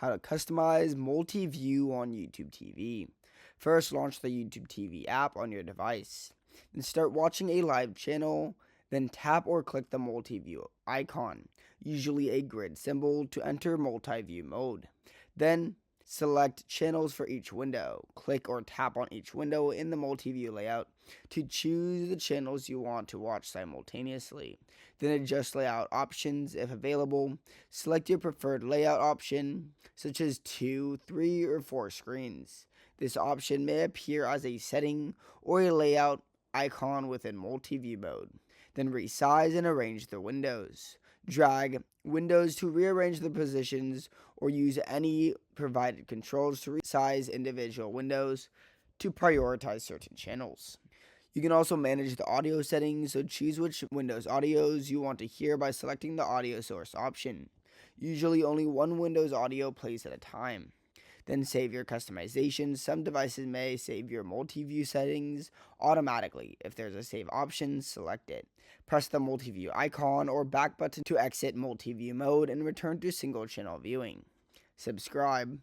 How to customize multi-view on YouTube TV. First, launch the YouTube TV app on your device. Then start watching a live channel. Then tap or click the multi-view icon, usually a grid symbol, to enter multi-view mode. Then select channels for each window. Click or tap on each window in the multi-view layout to choose the channels you want to watch simultaneously. Then adjust layout options if available. Select your preferred layout option, such as 2, 3, or 4 screens. This option may appear as a setting or a layout icon within multi-view mode. Then resize and arrange the windows. Drag windows to rearrange the positions or use any provided controls to resize individual windows to prioritize certain channels. You can also manage the audio settings, so choose which Windows audios you want to hear by selecting the audio source option. Usually only one Windows audio plays at a time. Then save your customizations. Some devices may save your multi-view settings automatically. If there's a save option, select it. Press the multi-view icon or back button to exit multi-view mode and return to single channel viewing. Subscribe.